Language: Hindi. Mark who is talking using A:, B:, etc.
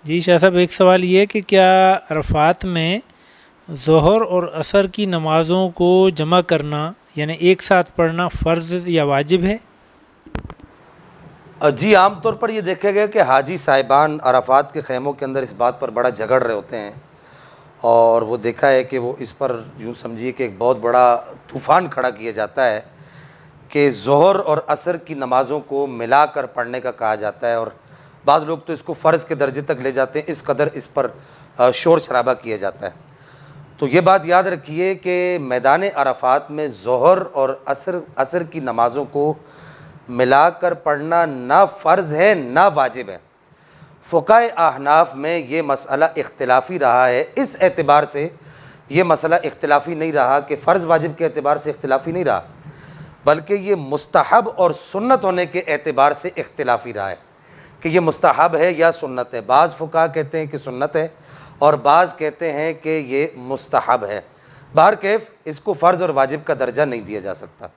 A: जी शाह साहब, एक सवाल ये कि क्या अरफात में ज़ोहर और असर की नमाज़ों को जमा करना यानी एक साथ पढ़ना फ़र्ज़ या वाजिब है?
B: जी, आम तौर पर ये देखा गया कि हाजी साहिबान अराफात के ख़ैमों के अंदर इस बात पर बड़ा झगड़ रहे होते हैं, और वो देखा है कि वो इस पर यूँ समझिए कि एक बहुत बड़ा तूफ़ान खड़ा किया जाता है कि ज़ोहर और असर की नमाज़ों को मिलाकर पढ़ने का कहा जाता है, और बाज़ लोग तो इसको फ़र्ज़ के दर्जे तक ले जाते हैं, इस कदर इस पर शोर शराबा किया जाता है। तो ये बात याद रखिए कि मैदान अराफात में ज़ोहर और असर की नमाज़ों को मिलाकर पढ़ना ना फ़र्ज़ है ना वाजिब है। फ़ुक़हाए अहनाफ़ में ये मसला इख्तिलाफ़ी रहा है, इस एतबार से ये मसला इख्तिलाफ़ी नहीं रहा कि फ़र्ज़ वाजिब के एतबार से इख्तिलाफ़ी नहीं रहा, बल्कि ये मुस्तहब और सुन्नत होने के एतबार से इख्तिलाफ़ी रहा है कि ये मुस्तहब है या सुन्नत है। बाज़ फ़ुक़हा कहते हैं कि सुन्नत है और बाज़ कहते हैं कि ये मुस्तहब है। बहरकैफ़ इसको फ़र्ज़ और वाजिब का दर्जा नहीं दिया जा सकता।